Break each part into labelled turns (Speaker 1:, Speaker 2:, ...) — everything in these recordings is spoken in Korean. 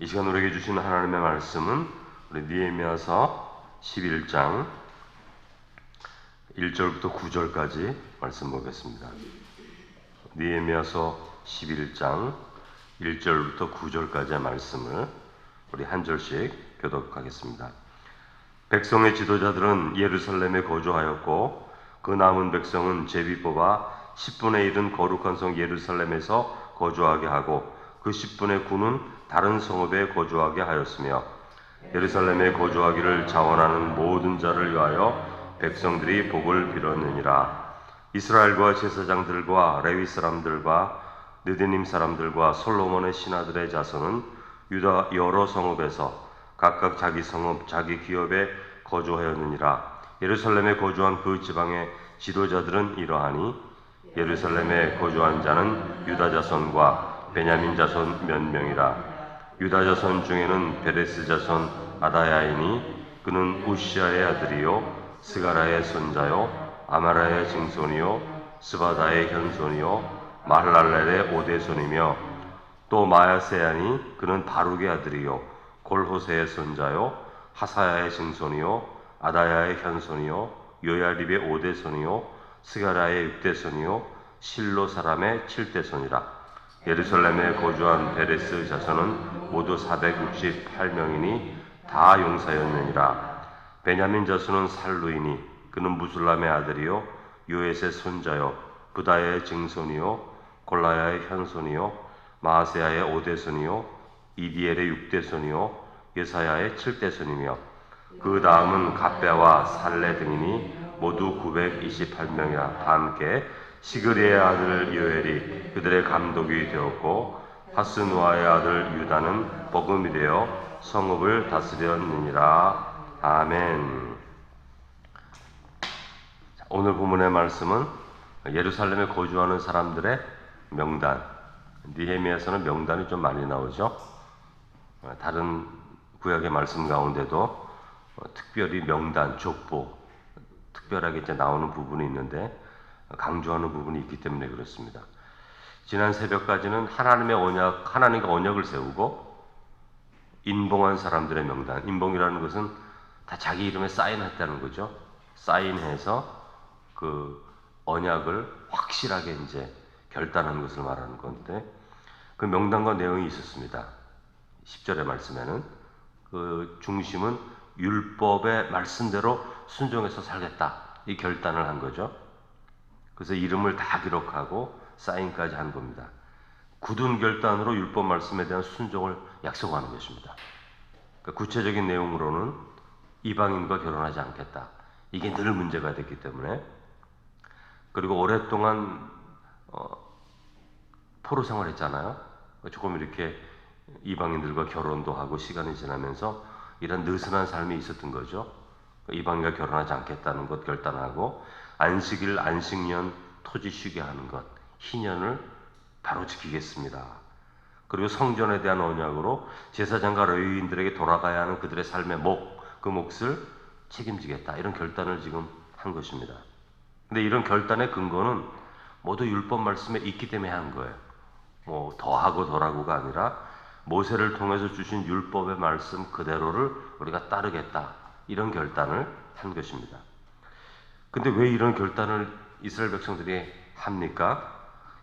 Speaker 1: 이 시간 우리에게 주신 하나님의 말씀은 우리 느헤미야서 11장 1절부터 9절까지 말씀 보겠습니다. 느헤미야서 11장 1절부터 9절까지의 말씀을 우리 한 절씩 교독하겠습니다. 백성의 지도자들은 예루살렘에 거주하였고 그 남은 백성은 제비 뽑아 10분의 1은 거룩한 성 예루살렘에서 거주하게 하고 그 10분의 9는 다른 성읍에 거주하게 하였으며 예루살렘에 거주하기를 자원하는 모든 자를 위하여 백성들이 복을 빌었느니라. 이스라엘과 제사장들과 레위 사람들과 느디님 사람들과 솔로몬의 신하들의 자손은 유다 여러 성읍에서 각각 자기 성읍 자기 기업에 거주하였느니라. 예루살렘에 거주한 그 지방의 지도자들은 이러하니 예루살렘에 거주한 자는 유다 자손과 베냐민 자손 몇 명이라. 유다 자손 중에는 베레스 자손 아다야이니 그는 우시아의 아들이요 스가라의 손자요 아마라의 증손이요 스바다의 현손이요 마할랄렐의 오대손이며 또 마야세야니 그는 바룩의 아들이요 골호세의 손자요 하사야의 증손이요 아다야의 현손이요 요야립의 오대손이요 스가라의 육대손이요 실로 사람의 칠대손이라. 예루살렘에 거주한 베레스 자손은 모두 468명이니 다 용사였느니라. 베냐민 자손은 살루이니 그는 무술람의 아들이요 요엣의 손자요 부다야의 증손이요 골라야의 현손이요 마아세야의 오대손이요 이디엘의 육대손이요 예사야의 칠대손이며 그 다음은 갑배와 살레 등이니 모두 928명이라. 다 함께 시그리의 아들 요엘이 그들의 감독이 되었고 하스누아의 아들 유다는 버금이 되어 성읍을 다스렸느니라. 아멘. 오늘 본문의 말씀은 예루살렘에 거주하는 사람들의 명단. 느헤미야서는 명단이 좀 많이 나오죠. 다른 구약의 말씀 가운데도 특별히 명단, 족보 특별하게 이제 나오는 부분이 있는데 강조하는 부분이 있기 때문에 그렇습니다. 지난 새벽까지는 하나님의 언약, 하나님과 언약을 세우고 인봉한 사람들의 명단. 인봉이라는 것은 다 자기 이름에 사인했다는 거죠. 사인해서 그 언약을 확실하게 이제 결단한 것을 말하는 건데 그 명단과 내용이 있었습니다. 10절의 말씀에는 그 중심은 율법의 말씀대로 순종해서 살겠다 이 결단을 한 거죠. 그래서 이름을 다 기록하고 사인까지 한 겁니다. 굳은 결단으로 율법 말씀에 대한 순종을 약속하는 것입니다. 그러니까 구체적인 내용으로는 이방인과 결혼하지 않겠다. 이게 늘 문제가 됐기 때문에. 그리고 오랫동안 포로 생활했잖아요. 조금 이렇게 이방인들과 결혼도 하고 시간이 지나면서 이런 느슨한 삶이 있었던 거죠. 이방인과 결혼하지 않겠다는 것 결단하고 안식일, 안식년, 토지 쉬게 하는 것, 희년을 바로 지키겠습니다. 그리고 성전에 대한 언약으로 제사장과 레위인들에게 돌아가야 하는 그들의 삶의 그 몫을 책임지겠다. 이런 결단을 지금 한 것입니다. 근데 이런 결단의 근거는 모두 율법 말씀에 있기 때문에 한 거예요. 뭐 더하고 덜하고가 아니라 모세를 통해서 주신 율법의 말씀 그대로를 우리가 따르겠다. 이런 결단을 한 것입니다. 근데 왜 이런 결단을 이스라엘 백성들이 합니까?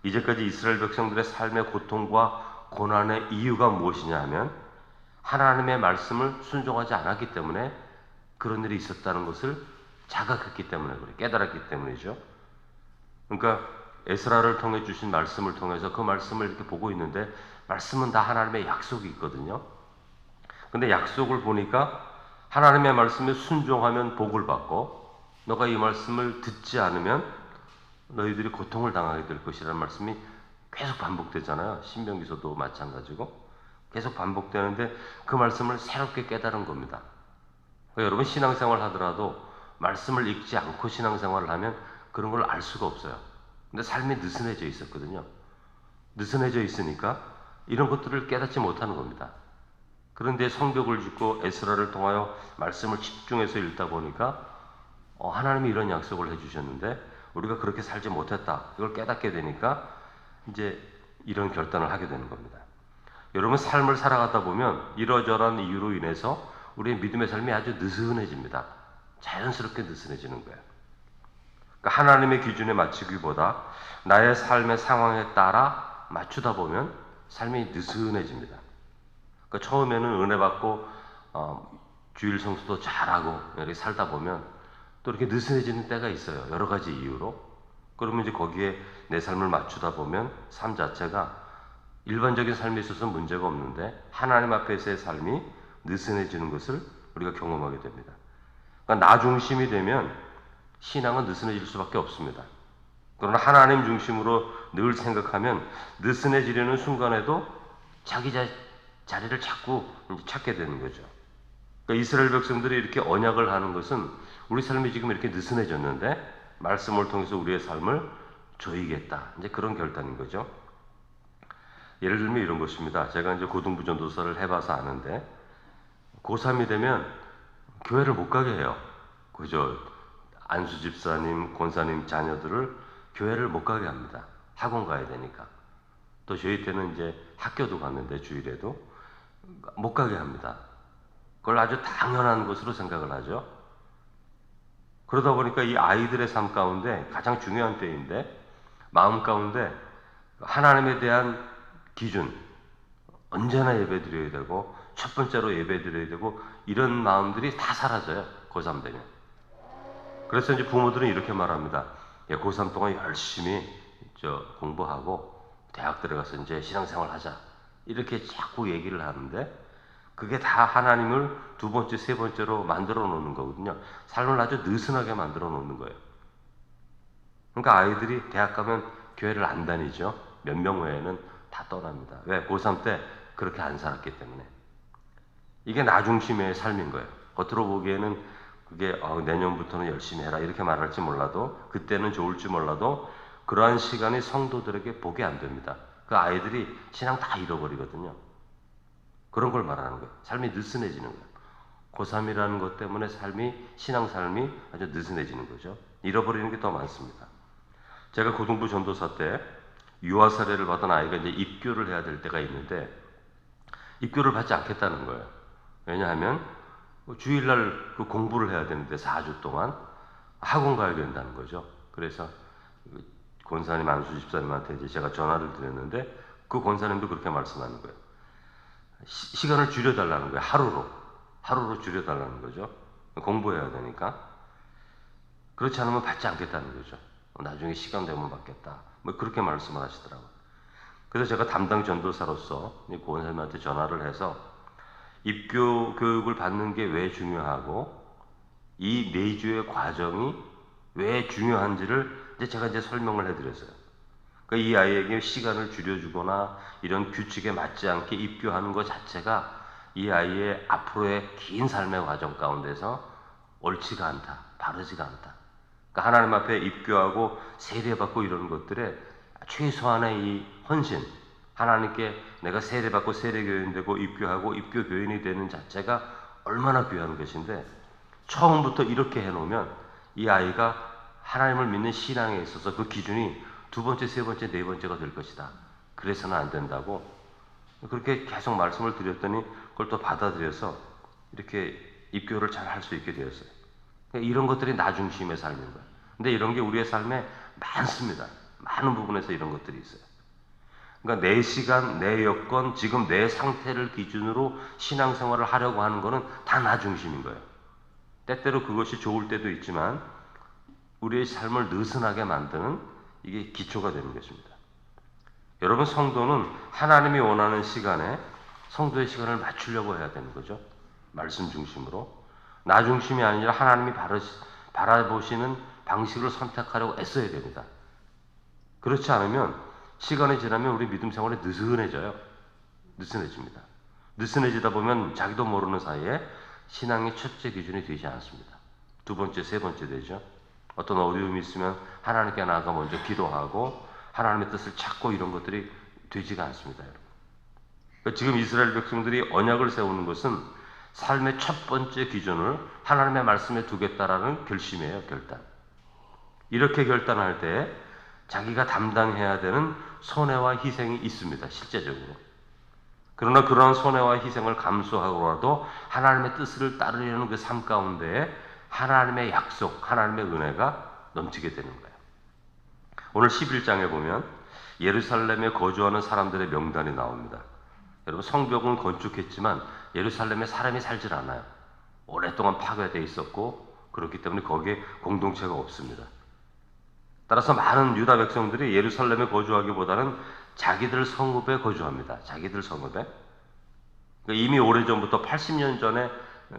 Speaker 1: 이제까지 이스라엘 백성들의 삶의 고통과 고난의 이유가 무엇이냐 하면 하나님의 말씀을 순종하지 않았기 때문에 그런 일이 있었다는 것을 자각했기 때문에 그래, 깨달았기 때문이죠. 그러니까 에스라를 통해 주신 말씀을 통해서 그 말씀을 이렇게 보고 있는데 말씀은 다 하나님의 약속이 있거든요. 근데 약속을 보니까 하나님의 말씀에 순종하면 복을 받고 너가 이 말씀을 듣지 않으면 너희들이 고통을 당하게 될 것이라는 말씀이 계속 반복되잖아요. 신명기서도 마찬가지고 계속 반복되는데 그 말씀을 새롭게 깨달은 겁니다. 그러니까 여러분 신앙생활 하더라도 말씀을 읽지 않고 신앙생활을 하면 그런 걸 알 수가 없어요. 근데 삶이 느슨해져 있었거든요. 느슨해져 있으니까 이런 것들을 깨닫지 못하는 겁니다. 그런데 성벽을 짓고 에스라를 통하여 말씀을 집중해서 읽다 보니까 하나님이 이런 약속을 해주셨는데 우리가 그렇게 살지 못했다. 이걸 깨닫게 되니까 이제 이런 결단을 하게 되는 겁니다. 여러분 삶을 살아가다 보면 이러저러한 이유로 인해서 우리의 믿음의 삶이 아주 느슨해집니다. 자연스럽게 느슨해지는 거예요. 그러니까 하나님의 기준에 맞추기보다 나의 삶의 상황에 따라 맞추다 보면 삶이 느슨해집니다. 그러니까 처음에는 은혜 받고 주일 성수도 잘하고 이렇게 살다 보면 또 이렇게 느슨해지는 때가 있어요. 여러 가지 이유로. 그러면 이제 거기에 내 삶을 맞추다 보면 삶 자체가 일반적인 삶에 있어서 문제가 없는데 하나님 앞에서의 삶이 느슨해지는 것을 우리가 경험하게 됩니다. 그러니까 나 중심이 되면 신앙은 느슨해질 수밖에 없습니다. 그러나 하나님 중심으로 늘 생각하면 느슨해지려는 순간에도 자기 자리를 자꾸 찾게 되는 거죠. 그러니까 이스라엘 백성들이 이렇게 언약을 하는 것은 우리 삶이 지금 이렇게 느슨해졌는데 말씀을 통해서 우리의 삶을 조이겠다. 이제 그런 결단인 거죠. 예를 들면 이런 것입니다. 제가 이제 고등부 전도사를 해봐서 아는데 고3이 되면 교회를 못 가게 해요. 그죠? 안수 집사님, 권사님 자녀들을 교회를 못 가게 합니다. 학원 가야 되니까. 또 저희 때는 이제 학교도 갔는데 주일에도 못 가게 합니다. 그걸 아주 당연한 것으로 생각을 하죠. 그러다 보니까 이 아이들의 삶 가운데 가장 중요한 때인데 마음 가운데 하나님에 대한 기준, 언제나 예배 드려야 되고 첫 번째로 예배 드려야 되고 이런 마음들이 다 사라져요. 고3 되면. 그래서 이제 부모들은 이렇게 말합니다. 고3 동안 열심히 공부하고 대학 들어가서 이제 신앙생활 하자. 이렇게 자꾸 얘기를 하는데 그게 다 하나님을 두 번째, 세 번째로 만들어 놓는 거거든요. 삶을 아주 느슨하게 만들어 놓는 거예요. 그러니까 아이들이 대학 가면 교회를 안 다니죠. 몇 명 외에는 다 떠납니다. 왜? 고3 때 그렇게 안 살았기 때문에. 이게 나 중심의 삶인 거예요. 겉으로 보기에는 그게 내년부터는 열심히 해라 이렇게 말할지 몰라도 그때는 좋을지 몰라도 그러한 시간이 성도들에게 복이 안 됩니다. 그 아이들이 신앙 다 잃어버리거든요. 그런 걸 말하는 거예요. 삶이 느슨해지는 거예요. 고3이라는 것 때문에 신앙 삶이 아주 느슨해지는 거죠. 잃어버리는 게 더 많습니다. 제가 고등부 전도사 때 유아 사례를 받은 아이가 이제 입교를 해야 될 때가 있는데 입교를 받지 않겠다는 거예요. 왜냐하면 주일날 그 공부를 해야 되는데 4주 동안 학원 가야 된다는 거죠. 그래서 권사님 안수 집사님한테 이제 제가 전화를 드렸는데 그 권사님도 그렇게 말씀하는 거예요. 시간을 줄여달라는 거예요. 하루로 줄여달라는 거죠. 공부해야 되니까. 그렇지 않으면 받지 않겠다는 거죠. 나중에 시간 되면 받겠다. 뭐 그렇게 말씀을 하시더라고요. 그래서 제가 담당 전도사로서 권사님한테 전화를 해서 입교 교육을 받는 게 왜 중요하고 이 4주의 과정이 왜 중요한지를 제가 설명을 해드렸어요. 그러니까 이 아이에게 시간을 줄여주거나 이런 규칙에 맞지 않게 입교하는 것 자체가 이 아이의 앞으로의 긴 삶의 과정 가운데서 옳지가 않다, 바르지가 않다. 그러니까 하나님 앞에 입교하고 세례받고 이런 것들에 최소한의 이 헌신, 하나님께 내가 세례받고 세례교인 되고 입교하고 입교교인이 되는 자체가 얼마나 귀한 것인데 처음부터 이렇게 해놓으면 이 아이가 하나님을 믿는 신앙에 있어서 그 기준이 두 번째, 세 번째, 네 번째가 될 것이다. 그래서는 안 된다고 그렇게 계속 말씀을 드렸더니 그걸 또 받아들여서 이렇게 입교를 잘 할 수 있게 되었어요. 그러니까 이런 것들이 나 중심의 삶인 거예요. 근데 이런 게 우리의 삶에 많습니다. 많은 부분에서 이런 것들이 있어요. 그러니까 내 시간, 내 여건, 지금 내 상태를 기준으로 신앙생활을 하려고 하는 거는 다 나 중심인 거예요. 때때로 그것이 좋을 때도 있지만 우리의 삶을 느슨하게 만드는 이게 기초가 되는 것입니다. 여러분 성도는 하나님이 원하는 시간에 성도의 시간을 맞추려고 해야 되는 거죠. 말씀 중심으로. 나 중심이 아니라 하나님이 바라보시는 방식을 선택하려고 애써야 됩니다. 그렇지 않으면 시간이 지나면 우리 믿음 생활이 느슨해져요. 느슨해집니다. 느슨해지다 보면 자기도 모르는 사이에 신앙의 첫째 기준이 되지 않습니다. 두 번째, 세 번째 되죠. 어떤 어려움이 있으면 하나님께 나아가 먼저 기도하고 하나님의 뜻을 찾고 이런 것들이 되지가 않습니다. 여러분. 그러니까 지금 이스라엘 백성들이 언약을 세우는 것은 삶의 첫 번째 기준을 하나님의 말씀에 두겠다라는 결심이에요. 결단. 이렇게 결단할 때 자기가 담당해야 되는 손해와 희생이 있습니다. 실제적으로. 그러나 그러한 손해와 희생을 감수하고라도 하나님의 뜻을 따르려는 그 삶 가운데 하나님의 약속, 하나님의 은혜가 넘치게 되는 거예요. 오늘 11장에 보면 예루살렘에 거주하는 사람들의 명단이 나옵니다. 여러분, 성벽은 건축했지만 예루살렘에 사람이 살질 않아요. 오랫동안 파괴되어 있었고 그렇기 때문에 거기에 공동체가 없습니다. 따라서 많은 유다 백성들이 예루살렘에 거주하기보다는 자기들 성읍에 거주합니다. 자기들 성읍에. 이미 오래전부터 80년 전에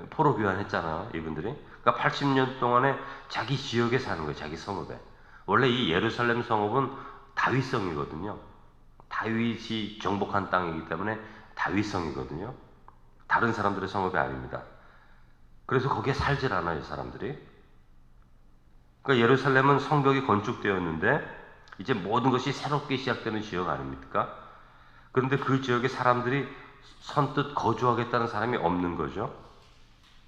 Speaker 1: 포로 귀환했잖아요. 이분들이. 그러니까 80년 동안에 자기 지역에 사는 거예요. 자기 성읍에. 원래 이 예루살렘 성읍은 다윗성이거든요. 다윗이 정복한 땅이기 때문에 다윗성이거든요. 다른 사람들의 성읍이 아닙니다. 그래서 거기에 살질 않아요, 사람들이. 그러니까 예루살렘은 성벽이 건축되었는데 이제 모든 것이 새롭게 시작되는 지역 아닙니까? 그런데 그 지역에 사람들이 선뜻 거주하겠다는 사람이 없는 거죠.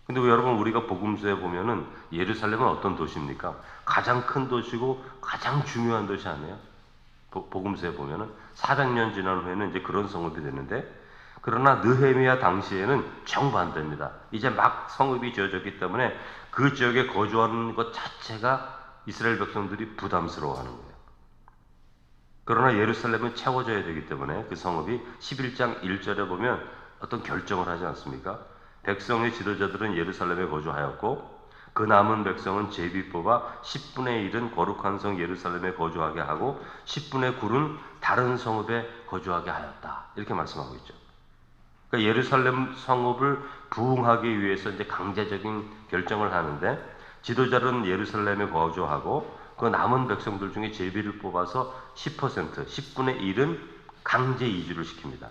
Speaker 1: 근데 여러분, 우리가 복음서에 보면은 예루살렘은 어떤 도시입니까? 가장 큰 도시고 가장 중요한 도시 아니에요? 복음서에 보면은 400년 지난 후에는 이제 그런 성읍이 되는데, 그러나 느헤미야 당시에는 정반대입니다. 이제 막 성읍이 지어졌기 때문에 그 지역에 거주하는 것 자체가 이스라엘 백성들이 부담스러워하는 거예요. 그러나 예루살렘은 채워져야 되기 때문에 그 성읍이 11장 1절에 보면 어떤 결정을 하지 않습니까? 백성의 지도자들은 예루살렘에 거주하였고 그 남은 백성은 제비 뽑아 10분의 1은 거룩한 성 예루살렘에 거주하게 하고 10분의 9는 다른 성읍에 거주하게 하였다. 이렇게 말씀하고 있죠. 그러니까 예루살렘 성읍을 부흥하기 위해서 이제 강제적인 결정을 하는데, 지도자는 예루살렘에 거주하고 그 남은 백성들 중에 제비를 뽑아서 10%, 10분의 1은 강제 이주를 시킵니다.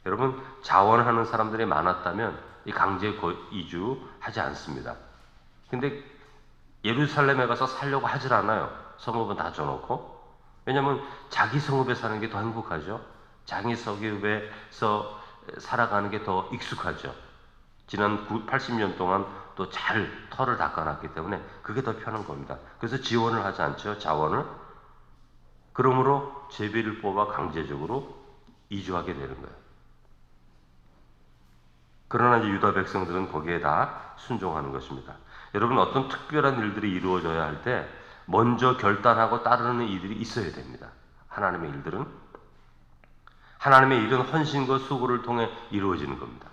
Speaker 1: 여러분, 자원하는 사람들이 많았다면 이 강제 이주하지 않습니다. 근데 예루살렘에 가서 살려고 하질 않아요. 성읍은 다 줘놓고. 왜냐하면 자기 성읍에 사는 게 더 행복하죠. 자기 성읍에서 살아가는 게 더 익숙하죠. 지난 80년 동안 또 잘 터를 닦아놨기 때문에 그게 더 편한 겁니다. 그래서 지원을 하지 않죠. 자원을. 그러므로 제비를 뽑아 강제적으로 이주하게 되는 거예요. 그러나 이제 유다 백성들은 거기에 다 순종하는 것입니다. 여러분, 어떤 특별한 일들이 이루어져야 할 때 먼저 결단하고 따르는 일들이 있어야 됩니다. 하나님의 일들은. 하나님의 일은 헌신과 수고를 통해 이루어지는 겁니다.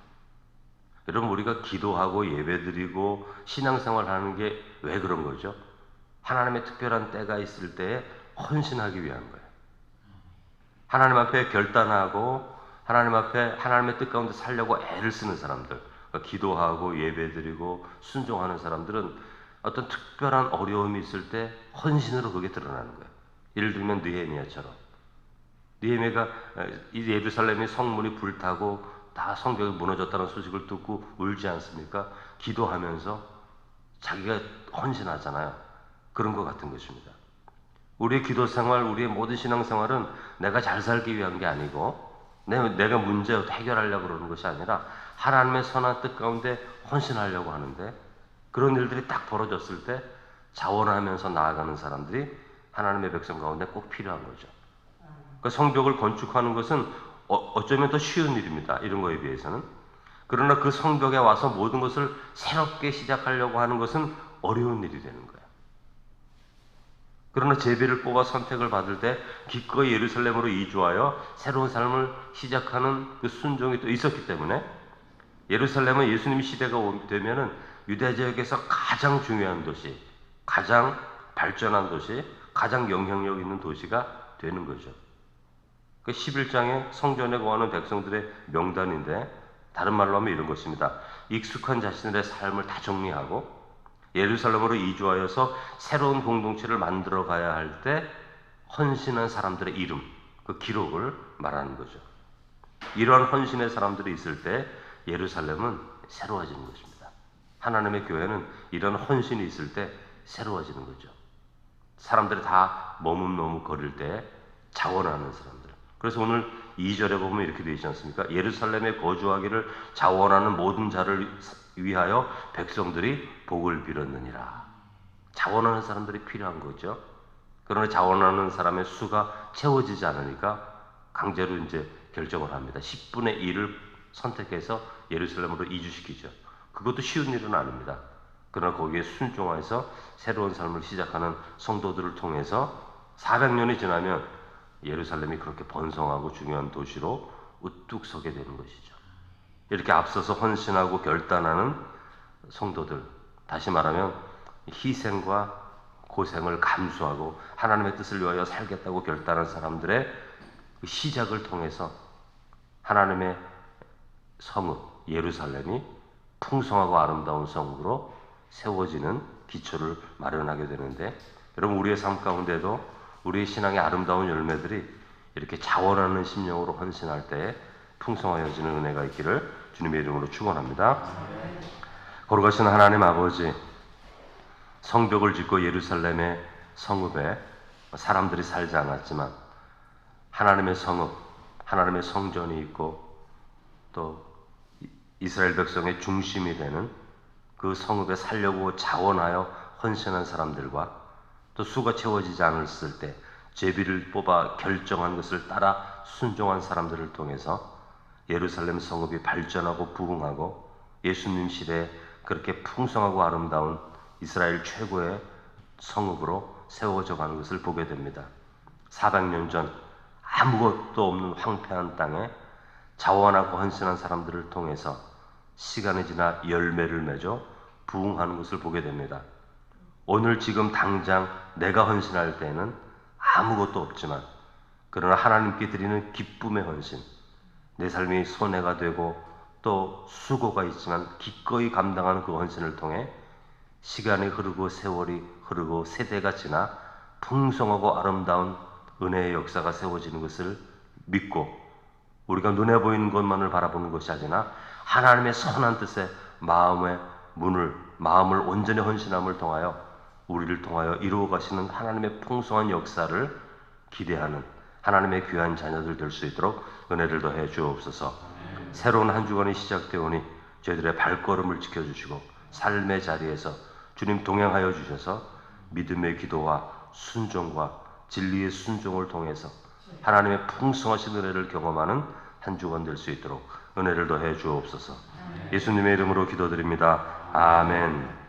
Speaker 1: 여러분, 우리가 기도하고 예배드리고 신앙생활 하는 게 왜 그런 거죠? 하나님의 특별한 때가 있을 때에 헌신하기 위한 거예요. 하나님 앞에 결단하고 하나님 앞에 하나님의 뜻 가운데 살려고 애를 쓰는 사람들, 그러니까 기도하고 예배드리고 순종하는 사람들은 어떤 특별한 어려움이 있을 때 헌신으로 그게 드러나는 거예요. 예를 들면 느헤미야처럼. 느헤미야가 이 예루살렘의 성문이 불타고 다 성벽이 무너졌다는 소식을 듣고 울지 않습니까? 기도하면서 자기가 헌신하잖아요. 그런 것 같은 것입니다. 우리의 기도 생활, 우리의 모든 신앙 생활은 내가 잘 살기 위한 게 아니고 내가 문제 해결하려고 그러는 것이 아니라 하나님의 선한 뜻 가운데 헌신하려고 하는데, 그런 일들이 딱 벌어졌을 때 자원하면서 나아가는 사람들이 하나님의 백성 가운데 꼭 필요한 거죠. 그 성벽을 건축하는 것은 어쩌면 더 쉬운 일입니다. 이런 거에 비해서는. 그러나 그 성벽에 와서 모든 것을 새롭게 시작하려고 하는 것은 어려운 일이 되는 거예요. 그러나 제비를 뽑아 선택을 받을 때 기꺼이 예루살렘으로 이주하여 새로운 삶을 시작하는 그 순종이 또 있었기 때문에, 예루살렘은 예수님 시대가 되면은 유대 지역에서 가장 중요한 도시, 가장 발전한 도시, 가장 영향력 있는 도시가 되는 거죠. 그 11장에 성전에 거하는 백성들의 명단인데, 다른 말로 하면 이런 것입니다. 익숙한 자신들의 삶을 다 정리하고 예루살렘으로 이주하여서 새로운 공동체를 만들어 가야 할 때 헌신한 사람들의 이름, 그 기록을 말하는 거죠. 이러한 헌신의 사람들이 있을 때 예루살렘은 새로워지는 것입니다. 하나님의 교회는 이런 헌신이 있을 때 새로워지는 거죠. 사람들이 다 머뭇머뭇거릴 때 자원하는 사람들. 그래서 오늘 2절에 보면 이렇게 되어 있지 않습니까? 예루살렘에 거주하기를 자원하는 모든 자를 위하여 백성들이 복을 빌었느니라. 자원하는 사람들이 필요한 거죠. 그러나 자원하는 사람의 수가 채워지지 않으니까 강제로 이제 결정을 합니다. 10분의 1을 선택해서 예루살렘으로 이주시키죠. 그것도 쉬운 일은 아닙니다. 그러나 거기에 순종해서 새로운 삶을 시작하는 성도들을 통해서 400년이 지나면 예루살렘이 그렇게 번성하고 중요한 도시로 우뚝 서게 되는 것이죠. 이렇게 앞서서 헌신하고 결단하는 성도들, 다시 말하면 희생과 고생을 감수하고 하나님의 뜻을 위하여 살겠다고 결단한 사람들의 시작을 통해서 하나님의 성읍 예루살렘이 풍성하고 아름다운 성읍으로 세워지는 기초를 마련하게 되는데, 여러분 우리의 삶 가운데도 우리의 신앙의 아름다운 열매들이 이렇게 자원하는 심령으로 헌신할 때에 풍성하여지는 은혜가 있기를 주님의 이름으로 축원합니다. 거룩하신 하나님 아버지, 성벽을 짓고 예루살렘의 성읍에 사람들이 살지 않았지만 하나님의 성읍, 하나님의 성전이 있고 또 이스라엘 백성의 중심이 되는 그 성읍에 살려고 자원하여 헌신한 사람들과 또 수가 채워지지 않았을 때 제비를 뽑아 결정한 것을 따라 순종한 사람들을 통해서 예루살렘 성읍이 발전하고 부흥하고 예수님 시대에 그렇게 풍성하고 아름다운 이스라엘 최고의 성읍으로 세워져 가는 것을 보게 됩니다. 400년 전 아무것도 없는 황폐한 땅에 자원하고 헌신한 사람들을 통해서 시간이 지나 열매를 맺어 부흥하는 것을 보게 됩니다. 오늘 지금 당장 내가 헌신할 때에는 아무것도 없지만 그러나 하나님께 드리는 기쁨의 헌신, 내 삶이 손해가 되고 또 수고가 있지만 기꺼이 감당하는 그 헌신을 통해 시간이 흐르고 세월이 흐르고 세대가 지나 풍성하고 아름다운 은혜의 역사가 세워지는 것을 믿고 우리가 눈에 보이는 것만을 바라보는 것이 아니라 하나님의 선한 뜻에 마음을 온전히 헌신함을 통하여 우리를 통하여 이루어 가시는 하나님의 풍성한 역사를 기대하는 하나님의 귀한 자녀들 될 수 있도록 은혜를 더해 주옵소서. 새로운 한 주간이 시작되오니 저희들의 발걸음을 지켜주시고 삶의 자리에서 주님 동행하여 주셔서 믿음의 기도와 순종과 진리의 순종을 통해서 하나님의 풍성하신 은혜를 경험하는 한 주간 될 수 있도록 은혜를 더해 주옵소서. 예수님의 이름으로 기도드립니다. 아멘.